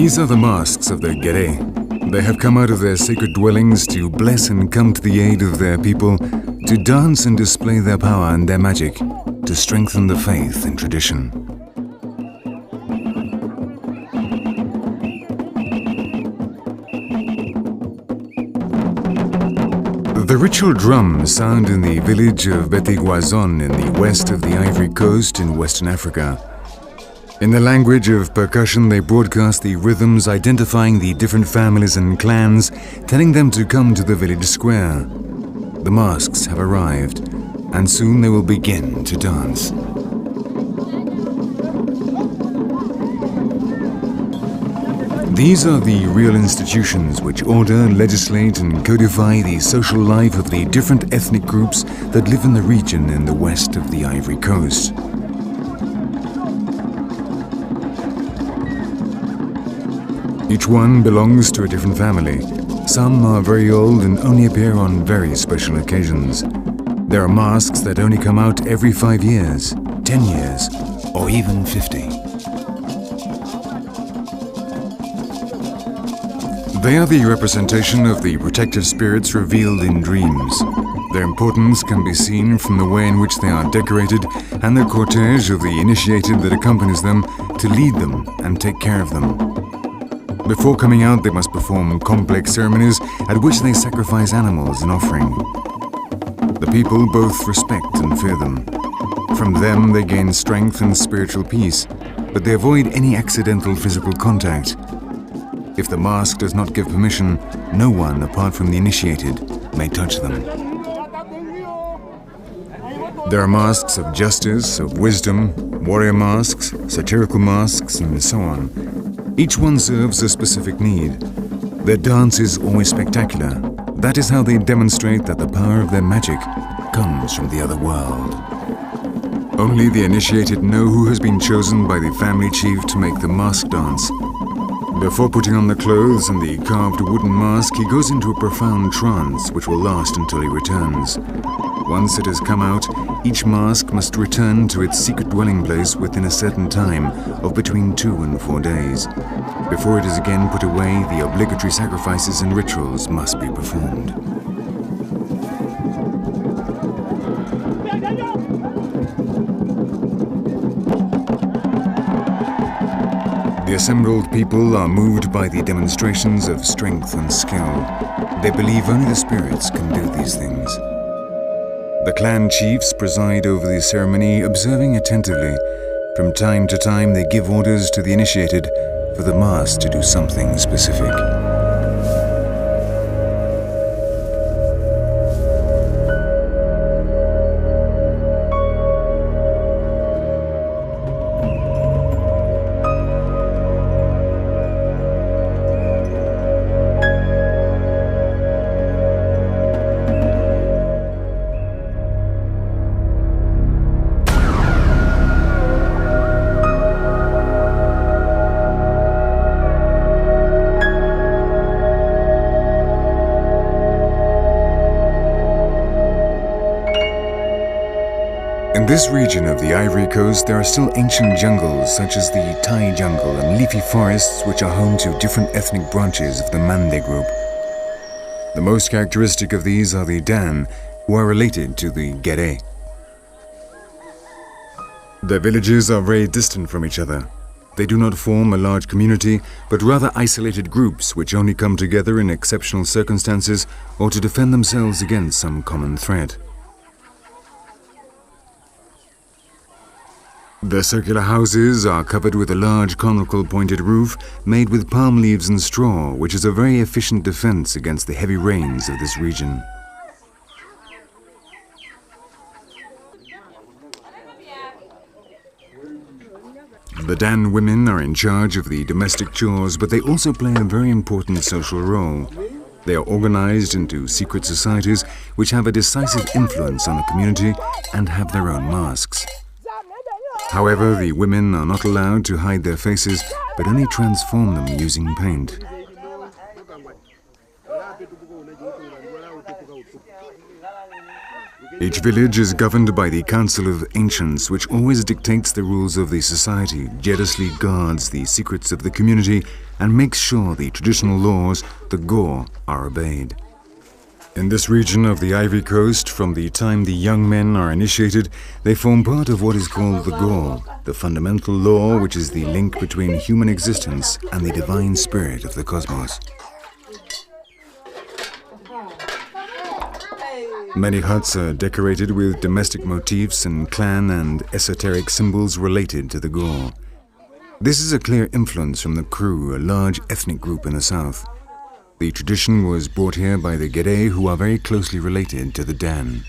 These are the masks of the Gere. They have come out of their sacred dwellings to bless and come to the aid of their people, to dance and display their power and their magic, to strengthen the faith and tradition. The ritual drums sound in the village of Betiguazon in the west of the Ivory Coast in Western Africa. In the language of percussion, they broadcast the rhythms identifying the different families and clans, telling them to come to the village square. The masks have arrived, and soon they will begin to dance. These are the real institutions which order, legislate and codify the social life of the different ethnic groups that live in the region in the west of the Ivory Coast. Each one belongs to a different family. Some are very old and only appear on very special occasions. There are masks that only come out every 5 years, 10 years, or even 50. They are the representation of the protective spirits revealed in dreams. Their importance can be seen from the way in which they are decorated and the cortege of the initiated that accompanies them to lead them and take care of them. Before coming out, they must perform complex ceremonies at which they sacrifice animals in offering. The people both respect and fear them. From them they gain strength and spiritual peace, but they avoid any accidental physical contact. If the mask does not give permission, no one apart from the initiated may touch them. There are masks of justice, of wisdom, warrior masks, satirical masks, and so on. Each one serves a specific need. Their dance is always spectacular. That is how they demonstrate that the power of their magic comes from the other world. Only the initiated know who has been chosen by the family chief to make the mask dance. Before putting on the clothes and the carved wooden mask, he goes into a profound trance which will last until he returns. Once it has come out, each mask must return to its secret dwelling place within a certain time of between 2 and 4 days. Before it is again put away, the obligatory sacrifices and rituals must be performed. The assembled people are moved by the demonstrations of strength and skill. They believe only the spirits can do these things. The clan chiefs preside over the ceremony, observing attentively. From time to time, they give orders to the initiated for the mass to do something specific. In this region of the Ivory Coast, there are still ancient jungles such as the Thai jungle and leafy forests which are home to different ethnic branches of the Mande group. The most characteristic of these are the Dan, who are related to the Gere. Their villages are very distant from each other. They do not form a large community, but rather isolated groups which only come together in exceptional circumstances or to defend themselves against some common threat. Their circular houses are covered with a large conical pointed roof made with palm leaves and straw, which is a very efficient defense against the heavy rains of this region. The Dan women are in charge of the domestic chores, but they also play a very important social role. They are organized into secret societies which have a decisive influence on the community and have their own masks. However, the women are not allowed to hide their faces, but only transform them using paint. Each village is governed by the Council of Ancients, which always dictates the rules of the society, jealously guards the secrets of the community, and makes sure the traditional laws, the Go, are obeyed. In this region of the Ivory Coast, from the time the young men are initiated, they form part of what is called the Go, the fundamental law which is the link between human existence and the divine spirit of the cosmos. Many huts are decorated with domestic motifs and clan and esoteric symbols related to the Go. This is a clear influence from the Kru, a large ethnic group in the south. The tradition was brought here by the Gede, who are very closely related to the Dan.